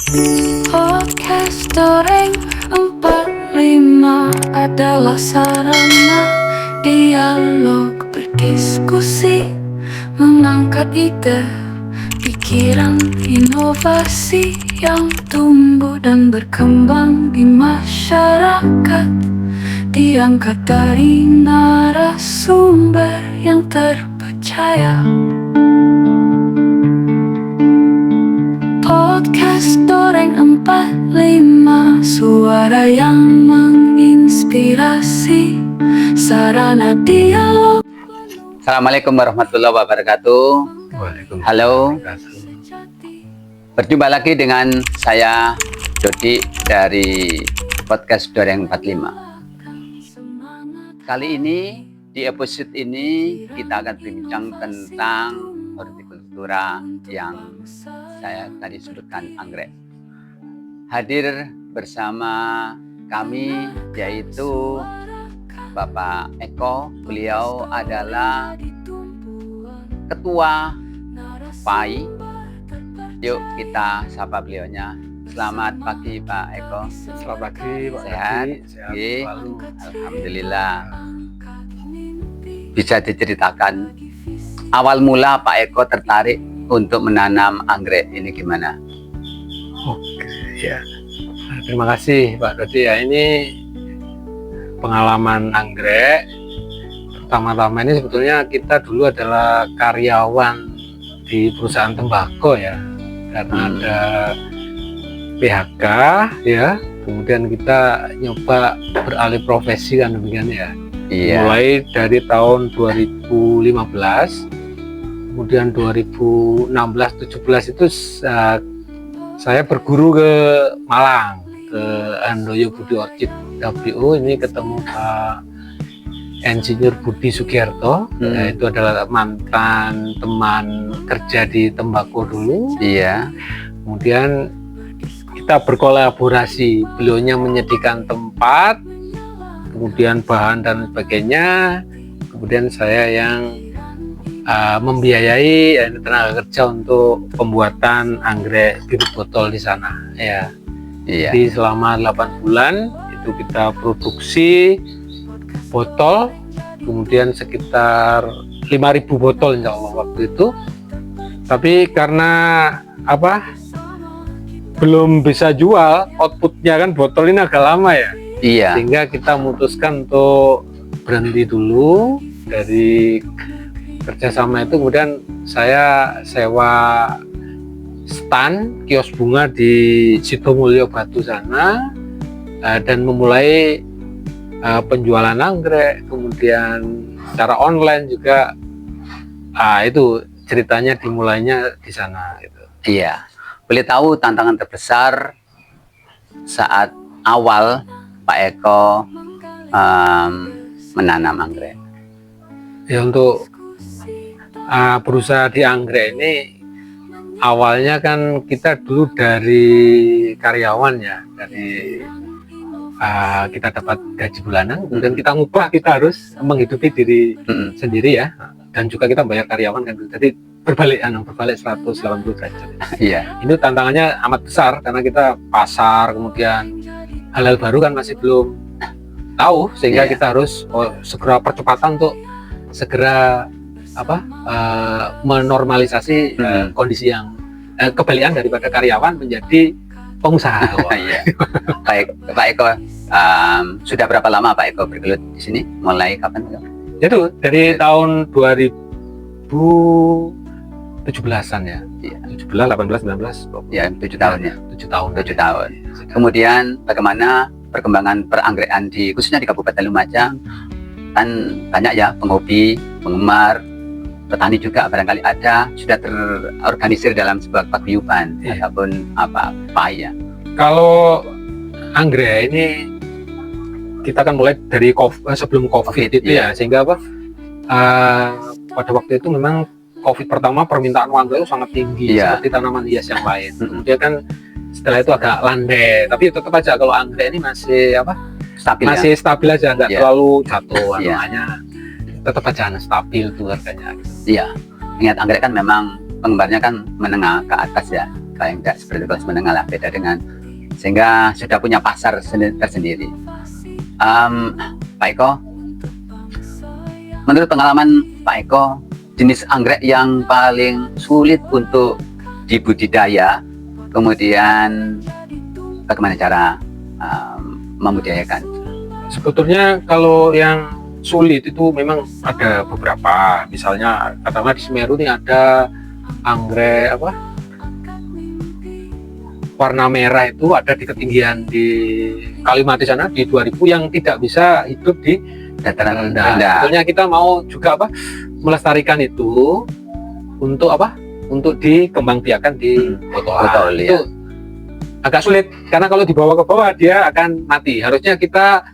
Podcast Doreng 45 adalah sarana dialog berdiskusi, mengangkat ide, pikiran, inovasi yang tumbuh dan berkembang di masyarakat, diangkat dari narasumber yang terpercaya. Podcast Doreng 45, suara yang menginspirasi, sarana dialog. Assalamualaikum warahmatullahi wabarakatuh. Halo, berjumpa lagi dengan saya Dodi dari Podcast Doreng 45. Kali ini, di episode ini kita akan berbincang tentang hortikultura yang saya tadi sebutkan, anggrek. Hadir bersama kami yaitu Bapak Eko. Beliau adalah Ketua PAI. Yuk kita sapa beliaunya. Selamat pagi Pak Eko. Selamat pagi Pak. Sehat? Sehat Oke. selalu. Alhamdulillah. Bisa diceritakan awal mula Pak Eko tertarik untuk menanam anggrek ini gimana? Oke, ya. Nah, terima kasih Pak Dodi ya. Ini pengalaman anggrek. Pertama-tama ini sebetulnya kita dulu adalah karyawan di perusahaan tembakau ya. Karena ada PHK ya. Kemudian kita nyoba beralih profesi kan demikian ya. Iya. Mulai dari tahun 2015, kemudian 2016-17 itu saya berguru ke Malang, ke Handoyo Budi Orchid WO. Ini ketemu Pak Insinyur Budi Sugiarto, itu adalah mantan teman kerja di tembakau dulu. Iya. Kemudian kita berkolaborasi, beliaunya menyediakan tempat, kemudian bahan dan sebagainya, kemudian saya yang membiayai tenaga kerja untuk pembuatan anggrek bibit botol di sana ya. Iya. Jadi selama 8 bulan itu kita produksi botol, kemudian sekitar 5.000 botol insya Allah waktu itu. Tapi karena belum bisa jual, outputnya kan botol ini agak lama ya. Iya. Sehingga kita memutuskan untuk berhenti dulu dari kerjasama itu. Kemudian saya sewa stand kios bunga di Sidomulyo Batu sana, dan memulai penjualan anggrek, kemudian secara online juga. Itu ceritanya dimulainya di sana gitu. Iya. Boleh tahu tantangan terbesar saat awal Pak Eko menanam anggrek? Ya, untuk berusaha di anggrek ini awalnya kan kita dulu dari karyawan ya, dari kita dapat gaji bulanan, kemudian kita ngubah, kita harus menghidupi diri sendiri ya, dan juga kita bayar karyawan kan, jadi berbalik 180 derajat. Iya. Ini tantangannya amat besar karena kita pasar, kemudian hal-hal baru kan masih belum tahu, sehingga kita harus segera percepatan untuk segera menormalisasi kondisi yang kebalikan daripada karyawan menjadi pengusaha. Iya. Baik, Pak Eko, sudah berapa lama Pak Eko bergelut di sini? Mulai kapan? Itu dari tahun 2017-an ya. Iya. 17, 18, 19. Ya, 7 tahun ya. 7 tahun. 7 tahun. Kemudian bagaimana perkembangan peranggekan khususnya di Kabupaten Lumajang? Kan banyak ya penghobi, penggemar, petani juga barangkali ada, sudah terorganisir dalam sebuah paguyuban ataupun PAI ya. Kalau anggrek ini kita kan mulai dari sebelum COVID itu ya, sehingga pada waktu itu memang COVID pertama permintaan anggrek itu sangat tinggi seperti tanaman hias yang lain. Kemudian kan setelah itu agak landai, tapi tetap aja kalau anggrek ini masih stabil aja, nggak terlalu jatuh harganya, tetap aja stabil tuh harganya. Iya, ingat anggrek kan memang penggemarnya kan menengah ke atas ya. paling tidak seperti kelas menengah lah, beda dengan, sehingga sudah punya pasar tersendiri. Pak Eko, menurut pengalaman Pak Eko, jenis anggrek yang paling sulit untuk dibudidaya, kemudian bagaimana cara membudidayakan? Sebetulnya kalau yang sulit itu memang ada beberapa. Misalnya katakanlah di Semeru ini ada anggrek apa? Warna merah itu ada di ketinggian di Kalimati sana di 2000 yang tidak bisa hidup di dataran rendah. Sebetulnya kita mau juga apa? Melestarikan itu untuk apa? Untuk dikembangbiakan di botol. Itu agak sulit karena kalau dibawa ke bawah dia akan mati. Harusnya kita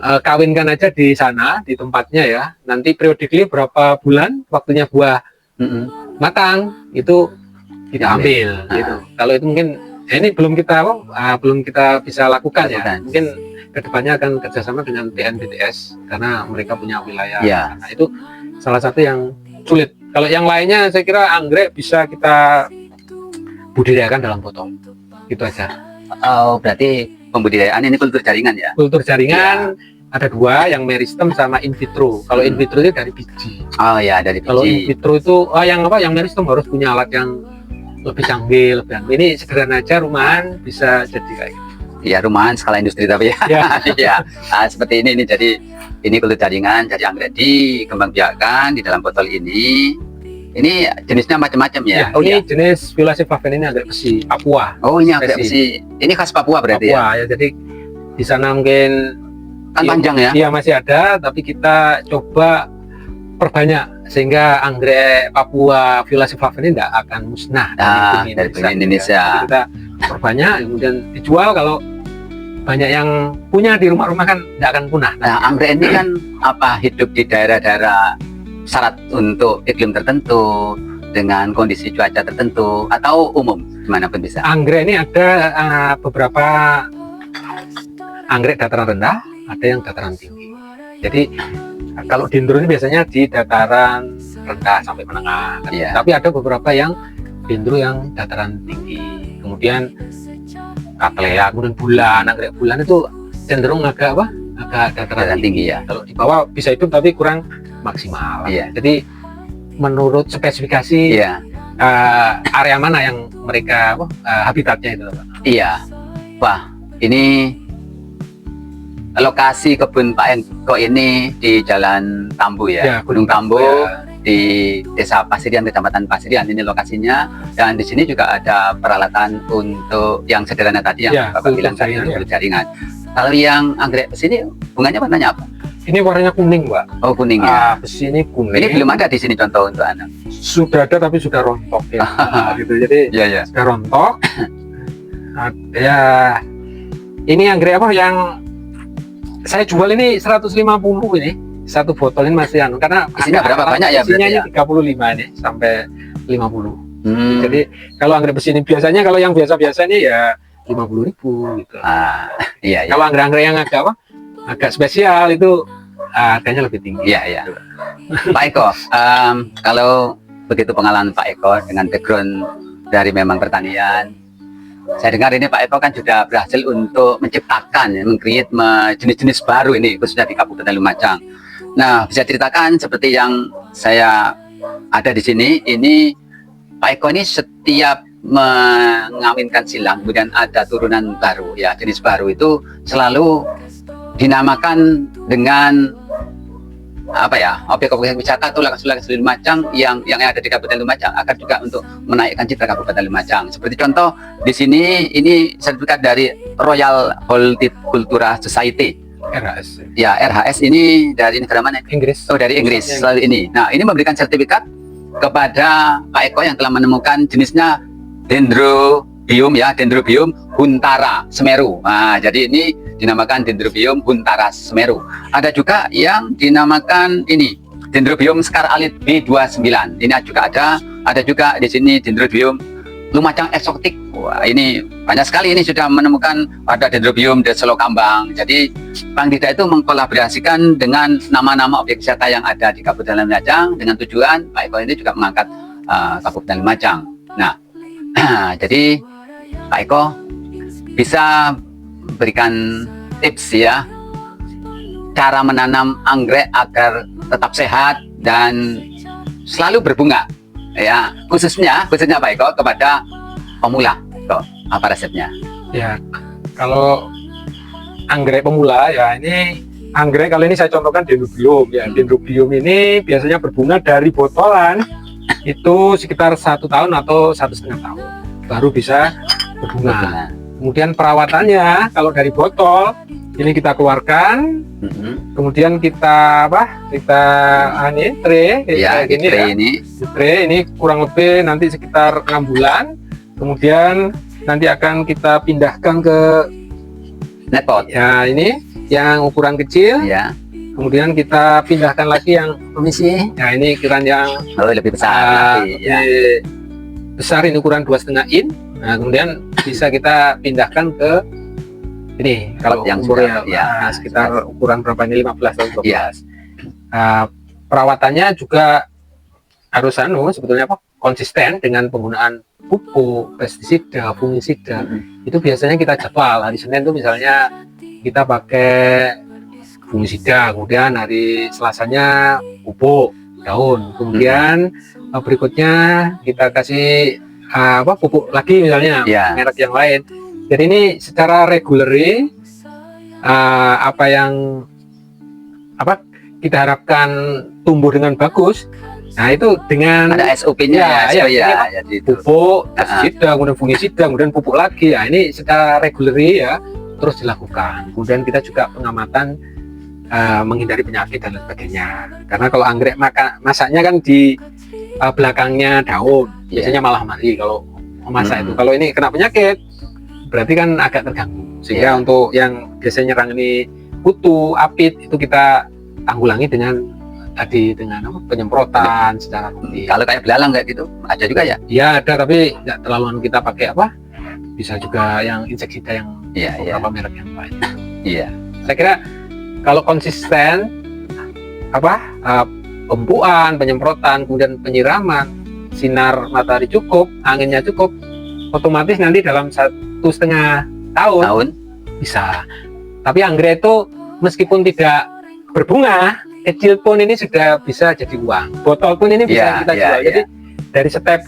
kawinkan aja di sana, di tempatnya ya. Nanti periodically berapa bulan waktunya buah matang itu kita ambil gitu. Kalau itu mungkin ini belum kita bisa lakukan ya. Mungkin kedepannya akan kerjasama dengan TNBTS karena mereka punya wilayah. Nah itu salah satu yang sulit. Kalau yang lainnya saya kira anggrek bisa kita budidayakan dalam botol. Gitu aja. Oh, berarti pembudidayaan ini kultur jaringan ya? Kultur jaringan ada dua, yang meristem sama in vitro. Kalau in vitro itu dari biji. Oh ya, dari biji. Kalau in vitro itu yang meristem harus punya alat yang lebih canggih, ini sederhana aja, rumahan bisa jadi kayak gitu. Ya, rumahan skala industri tapi ya. Ya. Seperti ini jadi ini kultur jaringan, jadi anggrek dikembangbiakan di dalam botol ini. Ini jenisnya macam-macam ya. Ini jenis Violacea flavina, ini anggrek besi Papua. Oh, ini anggrek besi. Ini khas Papua berarti Papua, ya. Jadi di sana mungkin kan panjang ya? Iya, masih ada, tapi kita coba perbanyak sehingga anggrek Papua Violacea flavina tidak akan musnah dari Indonesia. Kita perbanyak, kemudian dijual. Kalau banyak yang punya di rumah-rumah kan tidak akan punah. Nah, anggrek ini kan hidup di daerah-daerah syarat untuk iklim tertentu dengan kondisi cuaca tertentu atau umum dimanapun bisa. Anggrek ini ada beberapa anggrek dataran rendah, ada yang dataran tinggi. Jadi kalau dendro ini biasanya di dataran rendah sampai menengah, tapi ada beberapa yang dendro yang dataran tinggi. Kemudian Cattleya, kemudian bulan, anggrek bulan itu cenderung agak dataran tinggi ya. Kalau di bawah bisa hidup tapi kurang maksimal. Jadi menurut spesifikasi area mana yang mereka habitatnya itu, Pak? Iya. Wah, ini lokasi kebun Pak Eko ini di Jalan Tambu ya, Gunung Tambu di Desa Pasirian, Kecamatan Pasirian, ini lokasinya. Dan di sini juga ada peralatan untuk yang sederhana tadi yang Bapak bilang tadi, jaringan. Kalau yang anggrek besi ini bunganya warnanya apa? Ini warnanya kuning, Pak. Oh, kuning ya. Besi ini kuning. Ini belum ada di sini contoh untuk anak. Sudah ada tapi sudah rontok ya. Gitu. Jadi sudah rontok. Ya, ini anggrek apa yang saya jual ini 150 ini. Satu botol ini masih karena isinya berapa banyak ya? Isinya ini 35 ini sampai 50. Jadi kalau anggrek besi ini biasanya, kalau yang biasa-biasa ini ya 50.000 gitu. Iya. Kalau anggrek-anggrek yang agak spesial itu harganya lebih tinggi. Iya. Pak Eko, kalau begitu pengalaman Pak Eko dengan background dari memang pertanian, saya dengar ini Pak Eko kan sudah berhasil untuk menciptakan, meng-create jenis-jenis baru ini khususnya di Kabupaten Lumajang. Nah, bisa ceritakan seperti yang saya ada di sini, ini Pak Eko ini setiap mengawinkan silang, kemudian ada turunan baru ya, jenis baru itu selalu dinamakan dengan objek-objek wisata atau lokasi-lokasi Lumajang yang ada di Kabupaten Lumajang agar juga untuk menaikkan citra Kabupaten Lumajang. Seperti contoh di sini, ini sertifikat dari Royal Horticultural Society. RHS. Ya, RHS ini dari negara mana? Inggris. Oh, dari Inggris selalu ini. Nah, ini memberikan sertifikat kepada Pak Eko yang telah menemukan jenisnya Dendrobium huntara Semeru. Nah, jadi ini dinamakan Dendrobium huntara Semeru. Ada juga yang dinamakan ini Dendrobium Scarlet B29. Ini juga ada juga di sini Dendrobium Lumajang eksotik. Wah, ini banyak sekali, ini sudah menemukan ada Dendrobium Desolokambang. Jadi Bang Dida itu mengkolaborasikan dengan nama-nama objek wisata yang ada di Kabupaten Lumajang dengan tujuan Pak Eko ini juga mengangkat Kabupaten Lumajang. Nah, jadi Pak Eko bisa berikan tips ya, cara menanam anggrek agar tetap sehat dan selalu berbunga ya, khususnya Pak Eko kepada pemula. Kok apa resepnya? Ya, kalau anggrek pemula ya, ini anggrek kali ini saya contohkan dendrobium ya. Dendrobium ini biasanya berbunga dari botolan itu sekitar 1 tahun atau 1,5 tahun baru bisa berbunga. Kemudian perawatannya kalau dari botol ini kita keluarkan, kemudian kita ini tray Ya, kayak gini tray ya. ini. Di tray ini kurang lebih nanti sekitar 6 bulan. Kemudian nanti akan kita pindahkan ke Netpot. ya ini yang ukuran kecil. Ya, Kemudian kita pindahkan lagi yang permisi. ya ini ukuran yang Lebih besar lagi ya. lebih besar, ini ukuran 2,5 in. Nah, kemudian bisa kita pindahkan ke ini kalau yang umurnya sudah, ya, sekitar ukuran berapa ini, 15 atau 12. Ya. Perawatannya juga harus sebetulnya konsisten dengan penggunaan pupuk, pestisida, fungisida. Itu biasanya kita jadwal. Hari Senin itu misalnya kita pakai fungisida, kemudian hari Selasanya pupuk daun, kemudian berikutnya kita kasih pupuk lagi misalnya Ya. merek yang lain. Jadi ini secara reguler apa yang kita harapkan tumbuh dengan bagus. Nah itu dengan Ada SOP-nya ya, ya, ini jadi itu. pupuk, pestisida, kemudian fungisida, kemudian pupuk lagi. Ya ini secara reguler ya terus dilakukan. Kemudian kita juga pengamatan menghindari penyakit dan sebagainya. Karena kalau anggrek masaknya kan di belakangnya daun, biasanya malah mati kalau memasak itu. Kalau ini kena penyakit, berarti kan agak terganggu. Sehingga untuk yang biasanya nyerang ini kutu, apit, itu kita tanggulangi dengan penyemprotan secara rutin. Kalau kayak belalang kayak gitu ada juga ya? Iya ada, tapi nggak terlalu kita pakai bisa juga yang inseksida yang beberapa merek yang lain. Iya. Saya kira kalau konsisten pembuaan, penyemprotan, kemudian penyiraman, sinar matahari cukup, anginnya cukup, otomatis nanti dalam 1,5 tahun bisa. Tapi anggrek itu meskipun tidak berbunga, kecil pun ini sudah bisa jadi uang. Botol pun ini bisa kita jual. Jadi dari step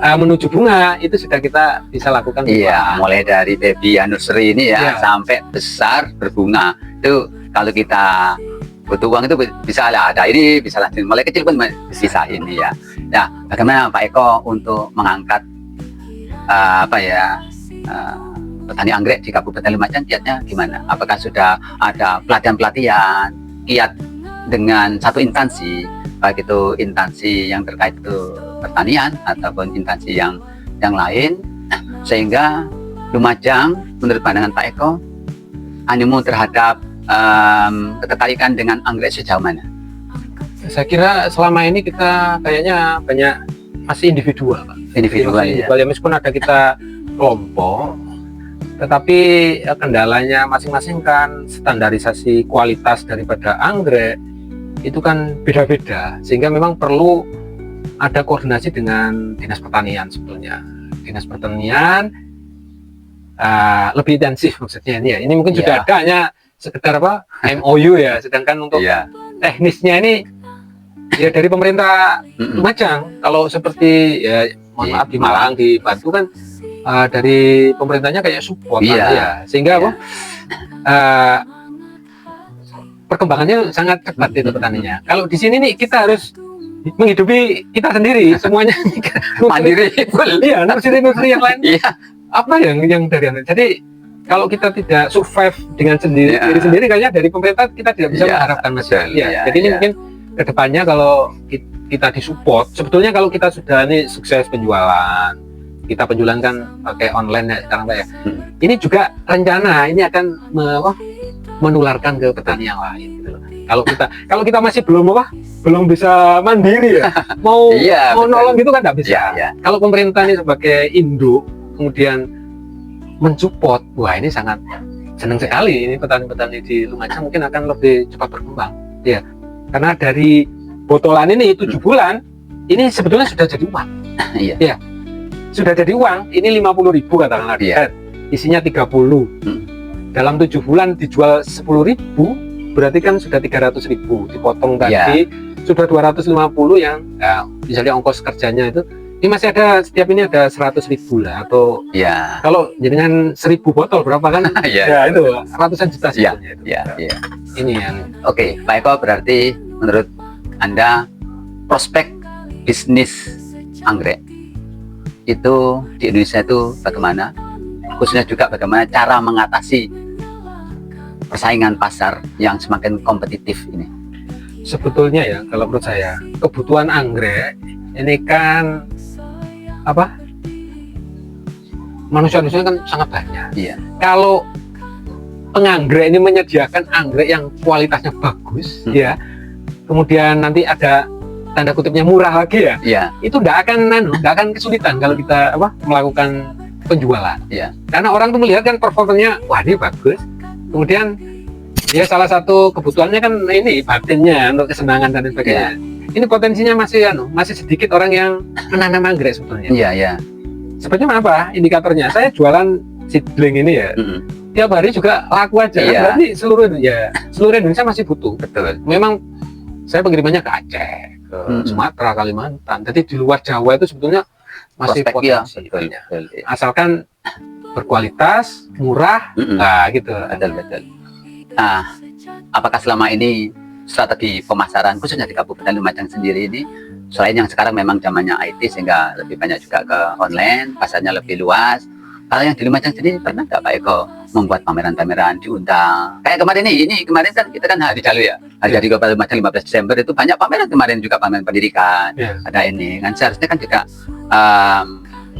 menuju bunga itu sudah kita bisa lakukan. Iya, mulai dari baby nursery ini ya sampai besar berbunga. Itu kalau kita butuh uang itu bisa lah, ada ini bisa lah, mulai kecil pun bisa ini ya. Nah, bagaimana Pak Eko untuk mengangkat petani anggrek di Kabupaten Lumajang, kiatnya gimana? Apakah sudah ada pelatihan kiat dengan satu instansi, baik itu instansi yang terkait itu pertanian ataupun instansi yang lain, sehingga Lumajang menurut pandangan Pak Eko animo terhadap ketertarikan dengan anggrek sejauh mana? Saya kira selama ini kita kayaknya banyak masih individual, Pak. Individual ya. Meskipun ada kita kelompok, tetapi kendalanya masing-masing kan standarisasi kualitas daripada anggrek itu kan beda-beda, sehingga memang perlu ada koordinasi dengan Dinas Pertanian sebetulnya. Dinas Pertanian lebih intensif maksudnya ini ya. Ini mungkin sudah ada hanya sekedar MOU ya, sedangkan untuk teknisnya ini ya dari pemerintah Lumajang. Kalau seperti ya mohon maaf di Malang, di Bantu kan dari pemerintahnya kayak support sehingga perkembangannya sangat cepat itu petaninya. Kalau di sini nih kita harus menghidupi kita sendiri semuanya mandiri full. Iya, nursery yang lain yang dari jadi kalau kita tidak survive dengan diri sendiri, kayaknya dari pemerintah kita tidak bisa mengharapkan masalah. Jadi ini mungkin kedepannya kalau kita disupport, sebetulnya kalau kita sudah nih sukses penjualan, kita penjualan kan pakai online ya sekarang Pak ya. Ini juga rencana ini akan menularkan ke petani yang lain gitu loh. Kalau kita masih belum bisa mandiri ya, mau nolong gitu kan nggak bisa. Kalau pemerintah ini sebagai induk kemudian mensupport, wah ini sangat senang sekali. Ini petani-petani di Lumajang mungkin akan lebih cepat berkembang ya, karena dari botolan ini 7 bulan ini sebetulnya sudah jadi uang. sudah jadi uang. Ini 50.000 katakanlah, Iya. isinya 30. Dalam 7 bulan dijual 10.000, berarti kan sudah 300.000. Dipotong tadi sudah 250 yang misalnya ongkos kerjanya itu. Ini masih ada, setiap ini ada 100.000 lah, atau Ya. kalau dengan 1.000 botol berapa kan? Iya. Ya itu ratusan juta Iya. sebetulnya itu. Iya. Iya. Ini yang Oke, Pak Eko, berarti menurut Anda prospek bisnis anggrek itu di Indonesia itu bagaimana? Khususnya juga bagaimana cara mengatasi persaingan pasar yang semakin kompetitif ini? sebetulnya ya, kalau menurut saya kebutuhan anggrek ini kan apa? Manusia-manusia kan sangat banyak. Iya. Kalau penganggrek ini menyediakan anggrek yang kualitasnya bagus, ya, kemudian nanti ada tanda kutipnya murah lagi ya, Iya. itu nggak akan kesulitan kalau kita melakukan penjualan. Iya. Karena orang tuh melihat kan performanya, wah ini bagus. Kemudian ya salah satu kebutuhannya kan ini batinnya untuk kesenangan dan sebagainya. Ini potensinya masih sedikit orang yang menanam anggrek sebetulnya. Iya. Iya. Sebetulnya apa indikatornya? Saya jualan seedling ini ya, tiap hari juga laku aja. Iya. Berarti seluruh Indonesia masih butuh. Betul. Memang saya pengirimannya ke Aceh, ke Sumatera, Kalimantan. Jadi di luar Jawa itu sebetulnya masih Prospeknya, potensi. betul. banyak. Betul. Iya. Asalkan berkualitas, murah, nah gitu. Betul. Nah, apakah selama ini strategi pemasaran khususnya di Kabupaten Lumajang sendiri ini, selain yang sekarang memang zamannya IT sehingga lebih banyak juga ke online, pasarnya lebih luas. Kalau yang di Lumajang sendiri pernah nggak Pak Eko membuat pameran-pameran, diundang? Kayak kemarin kemarin kan kita kan hari Jalu ya, hari jadi Kabupaten Lumajang 15 Desember itu banyak pameran kemarin juga, pameran pendidikan. Ada ini kan seharusnya kan juga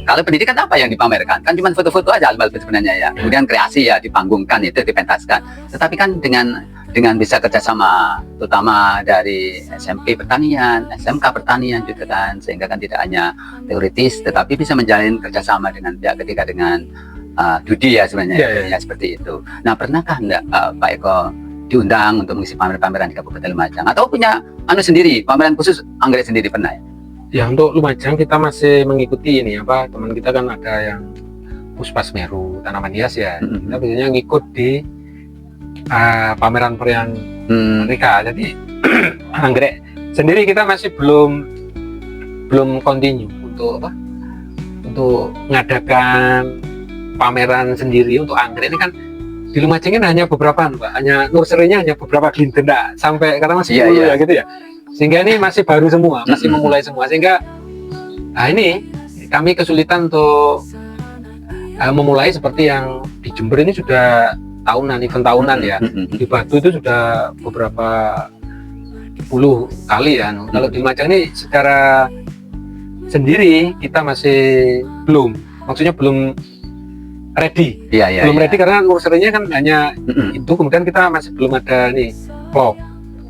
kalau pendidikan apa yang dipamerkan? Kan cuma foto-foto aja sebenarnya ya. Kemudian kreasi ya dipanggungkan, itu dipentaskan. Tetapi kan dengan bisa kerjasama terutama dari SMP Pertanian, SMK Pertanian juga kan, sehingga kan tidak hanya teoritis tetapi bisa menjalin kerjasama dengan pihak ketiga dengan Dudi ya sebenarnya ya seperti itu. Nah, pernahkah enggak Pak Eko diundang untuk mengisi pameran-pameran di Kabupaten Lumajang atau punya sendiri pameran khusus anggrek sendiri pernah ya? Ya untuk Lumajang kita masih mengikuti ini teman kita kan ada yang Puspa Semeru tanaman hias ya. Kita biasanya ngikut di pameran perian mereka. Jadi anggrek sendiri kita masih belum continue untuk mengadakan pameran sendiri untuk anggrek. Ini kan di Lumajang kan hanya beberapa hanya nursery-nya hanya beberapa glinten sampai karena masih dulu ya gitu ya. Sehingga ini masih baru semua, masih memulai semua, sehingga ini kami kesulitan untuk memulai seperti yang di Jember ini sudah tahunan, event tahunan ya. Di Batu itu sudah beberapa puluh kali ya. Kalau di Lumajang ini secara sendiri kita masih maksudnya belum ready. Belum ready karena nursery-nya kan hanya itu, kemudian kita masih belum ada nih klop.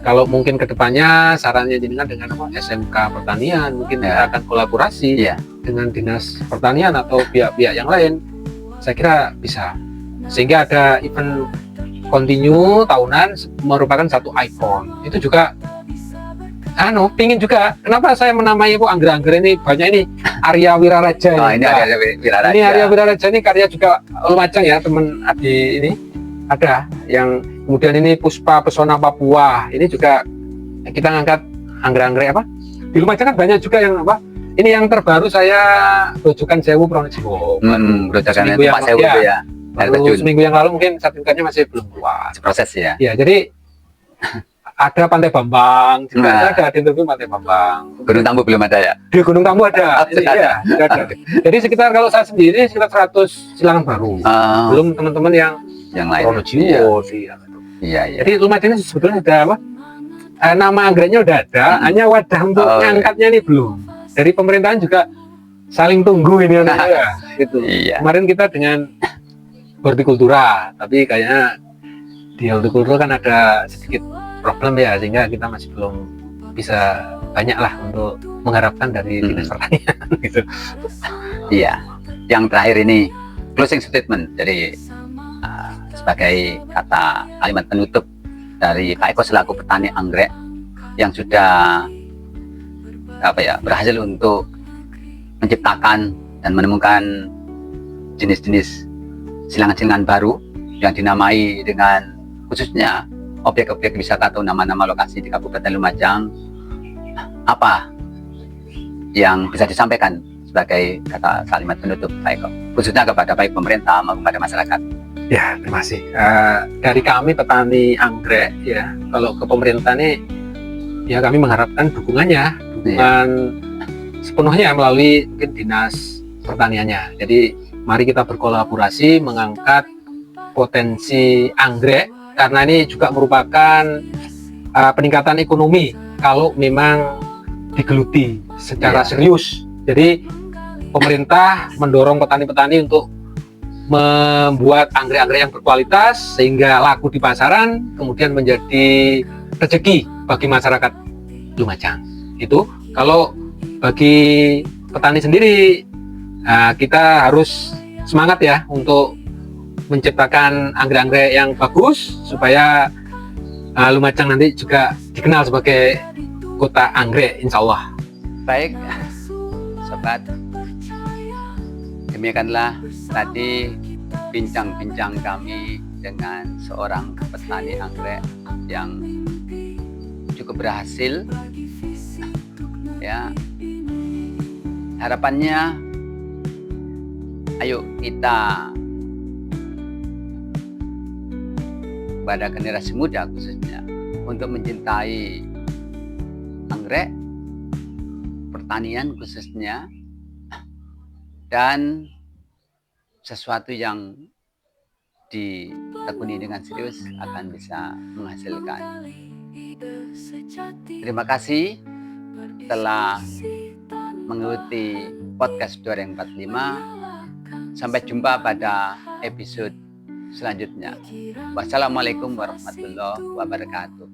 Kalau mungkin kedepannya sarannya jenengan dengan SMK Pertanian mungkin kita akan kolaborasi dengan Dinas Pertanian atau pihak-pihak yang lain, saya kira bisa, sehingga ada event continue tahunan merupakan satu ikon. Itu juga pingin juga, kenapa saya menamai anggrek-anggrek ini banyak ini Arya Wiraraja. Ini Arya Wiraraja. Ini Arya Wiraraja ini karya juga Lumajang ya, teman Adi ini ada yang kemudian ini Puspa Pesona Papua, ini juga kita ngangkat anggrek-anggrek di Lumajang kan banyak juga yang ini yang terbaru saya Grojogan Sewu Pronojiwo seminggu yang Sewu ya. Seminggu yang lalu mungkin sertifikatnya masih belum keluar, proses ya. Ya jadi ada Pantai Bambang juga ada di interview Pantai Bambang. Gunung Tambu belum ada ya? Di Gunung Tambu ada. Ada. Jadi sekitar kalau saya sendiri sekitar 100 silangan baru. Belum teman-teman yang lain. Pronojiwo Iya. Jadi Lumajang ini sebetulnya ada nama anggreknya udah ada, hanya wadah untuk ngangkatnya ini belum. Dari pemerintahan juga saling tunggu ini gitu. Kemarin kita dengan hortikultura, tapi kayaknya di hortikultura kan ada sedikit problem ya, sehingga kita masih belum bisa banyak lah untuk mengharapkan dari Dinas Pertanian gitu. Iya. Yang terakhir ini closing statement dari sebagai kata kalimat penutup dari Pak Eko selaku petani anggrek yang sudah berhasil untuk menciptakan dan menemukan jenis-jenis silangan-silangan baru yang dinamai dengan khususnya objek-objek wisata atau nama-nama lokasi di Kabupaten Lumajang. Apa yang bisa disampaikan sebagai kata kalimat penutup Pak Eko, khususnya kepada baik pemerintah maupun kepada masyarakat? Ya, terima kasih. Dari kami petani anggrek ya, kalau ke pemerintah nih, ya kami mengharapkan dukungan sepenuhnya melalui mungkin dinas pertaniannya. Jadi mari kita berkolaborasi mengangkat potensi anggrek, karena ini juga merupakan peningkatan ekonomi kalau memang digeluti secara serius. Jadi pemerintah mendorong petani-petani untuk membuat anggrek-anggrek yang berkualitas sehingga laku di pasaran, kemudian menjadi rezeki bagi masyarakat Lumajang. Itu kalau bagi petani sendiri, kita harus semangat ya untuk menciptakan anggrek-anggrek yang bagus supaya Lumajang nanti juga dikenal sebagai kota anggrek, insya Allah. Baik, sobat, demikianlah tadi bincang-bincang kami dengan seorang petani anggrek yang cukup berhasil. Ya, harapannya, ayo kita pada generasi muda khususnya untuk mencintai anggrek, pertanian khususnya, dan sesuatu yang ditekuni dengan serius akan bisa menghasilkan. Terima kasih telah mengikuti podcast 2045. Sampai jumpa pada episode selanjutnya. Wassalamualaikum warahmatullahi wabarakatuh.